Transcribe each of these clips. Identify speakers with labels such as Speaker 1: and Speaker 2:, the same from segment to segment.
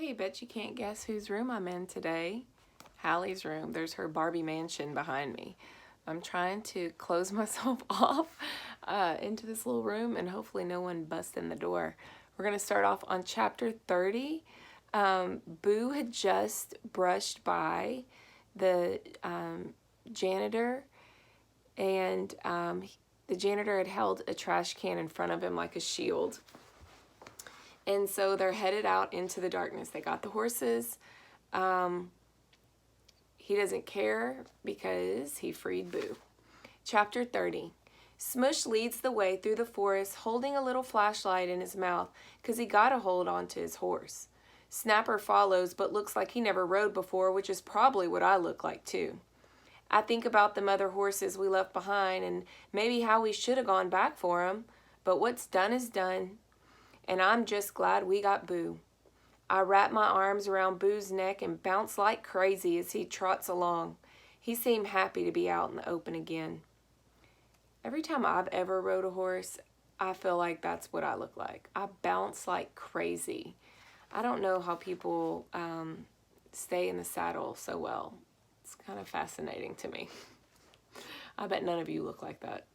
Speaker 1: Hey, bet you can't guess whose room I'm in today. Hallie's room. There's her Barbie mansion behind me. I'm trying to close myself off into this little room and hopefully no one busts in the door. We're going to start off on chapter 30. Boo had just brushed by the janitor, and the janitor had held a trash can in front of him like a shield. And so they're headed out into the darkness. They got the horses. He doesn't care because he freed Boo. Chapter 30. Smush leads the way through the forest holding a little flashlight in his mouth because he got a hold onto his horse. Snapper follows but looks like he never rode before, which is probably what I look like too. I think about the other horses we left behind and maybe how we should have gone back for them, but what's done is done. And I'm just glad we got Boo. I wrap my arms around Boo's neck and bounce like crazy as he trots along. He seemed happy to be out in the open again. Every time I've ever rode a horse, I feel like that's what I look like. I bounce like crazy. I don't know how people stay in the saddle so well. It's kind of fascinating to me. I bet none of you look like that.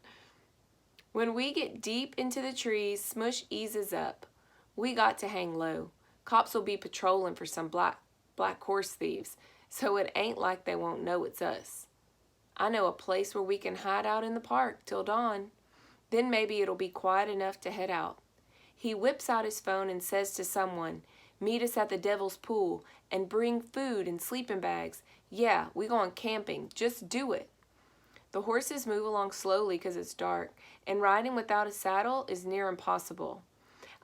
Speaker 1: When we get deep into the trees, Smush eases up. We got to hang low. Cops will be patrolling for some black horse thieves, so it ain't like they won't know it's us. I know a place where we can hide out in the park till dawn. Then maybe it'll be quiet enough to head out. He whips out his phone and says to someone, "Meet us at the Devil's Pool and bring food and sleeping bags. Yeah, we going camping. Just do it." The horses move along slowly because it's dark, and riding without a saddle is near impossible.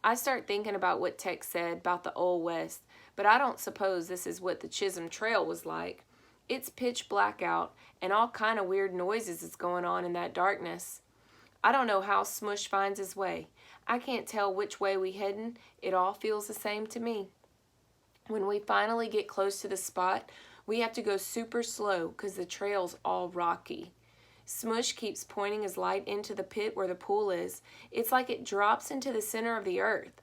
Speaker 1: I start thinking about what Tex said about the Old West, but I don't suppose this is what the Chisholm Trail was like. It's pitch black out, and all kind of weird noises is going on in that darkness. I don't know how Smush finds his way. I can't tell which way we headin'. It all feels the same to me. When we finally get close to the spot, we have to go super slow because the trail's all rocky. Smush keeps pointing his light into the pit where the pool is. It's like it drops into the center of the earth.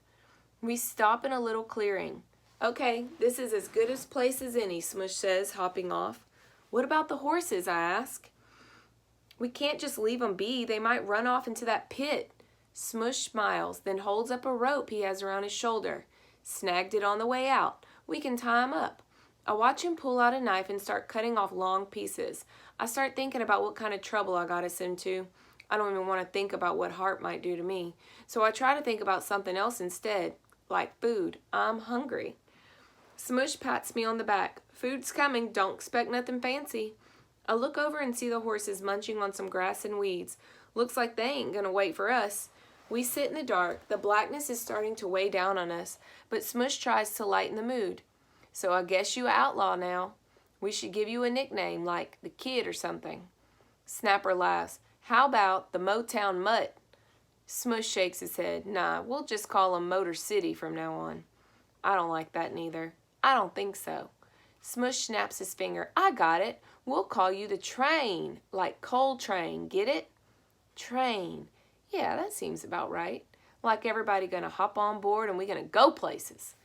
Speaker 1: We stop in a little clearing. "Okay, this is as good a place as any," Smush says, hopping off. "What about the horses?" I ask. "We can't just leave them be. They might run off into that pit." Smush smiles, then holds up a rope he has around his shoulder. "Snagged it on the way out. We can tie him up." I watch him pull out a knife and start cutting off long pieces. I start thinking about what kind of trouble I got us into. I don't even want to think about what Hart might do to me. So I try to think about something else instead, like food. I'm hungry. Smush pats me on the back. "Food's coming. Don't expect nothing fancy." I look over and see the horses munching on some grass and weeds. Looks like they ain't gonna wait for us. We sit in the dark. The blackness is starting to weigh down on us, but Smush tries to lighten the mood. "So I guess you a outlaw now. We should give you a nickname like the Kid or something." Snapper laughs. "How about the Motown Mutt?" Smush shakes his head. "Nah, we'll just call him Motor City from now on." I don't like that neither. I don't think so. Smush snaps his finger. "I got it. We'll call you the Train, like Coal Train. Get it? Train. Yeah, that seems about right. Like everybody gonna hop on board and we gonna go places."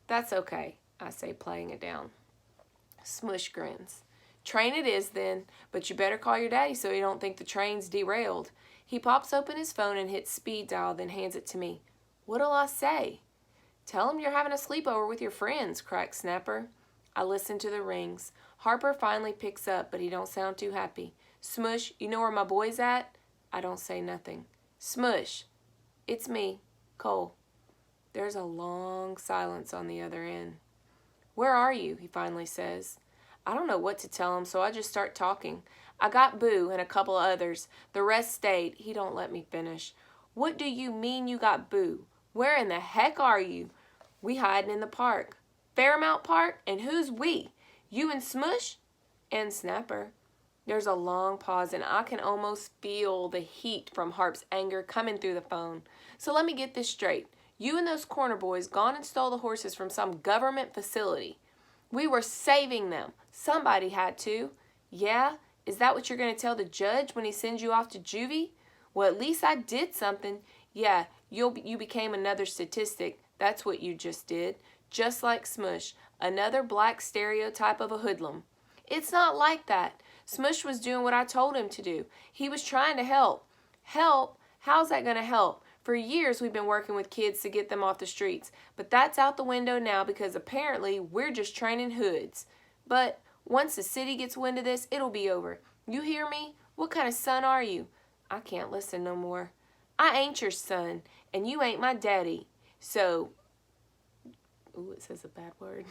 Speaker 1: "That's okay," I say, playing it down. Smush grins. "Train it is then, but you better call your daddy so he don't think the train's derailed." He pops open his phone and hits speed dial, then hands it to me. "What'll I say?" "Tell him you're having a sleepover with your friends," cracks Snapper. I listen to the rings. Harper finally picks up, but he don't sound too happy. "Smush, you know where my boy's at?" I don't say nothing. "Smush." "It's me, Cole." There's a long silence on the other end. "Where are you?" he finally says. I don't know what to tell him, so I just start talking. "I got Boo and a couple of others. The rest stayed." He don't let me finish. "What do you mean you got Boo? Where in the heck are you?" "We hiding in the park." "Fairmount Park? And who's we? You and Smush?" "And Snapper." There's a long pause, and I can almost feel the heat from Harp's anger coming through the phone. "So let me get this straight. You and those corner boys gone and stole the horses from some government facility. We were saving them. Somebody had to." "Yeah? Is that what you're going to tell the judge when he sends you off to juvie?" "Well, at least I did something." "Yeah, you became another statistic. That's what you just did. Just like Smush, another black stereotype of a hoodlum. It's not like that. Smush was doing what I told him to do. He was trying to help. Help? How's that going to help? For years we've been working with kids to get them off the streets, but that's out the window now because apparently we're just training hoods. But once the city gets wind of this, it'll be over. You hear me? What kind of son are you? I can't listen no more. I ain't your son, and you ain't my daddy. So, ooh, it says a bad word.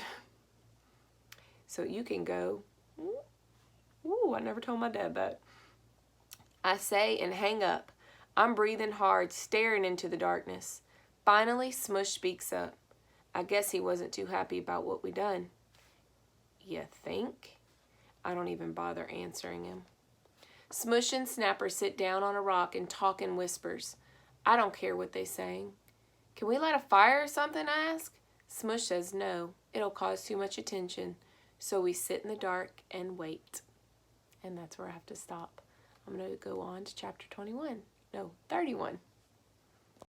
Speaker 1: So you can go. Ooh, I never told my dad that. I say and hang up. I'm breathing hard, staring into the darkness. Finally, Smush speaks up. I guess he wasn't too happy about what we done. You think? I don't even bother answering him. Smush and Snapper sit down on a rock and talk in whispers. I don't care what they saying. Can we light a fire or something, I ask? Smush says no. It'll cause too much attention. So we sit in the dark and wait. And that's where I have to stop. I'm going to go on to chapter 21. No, 31.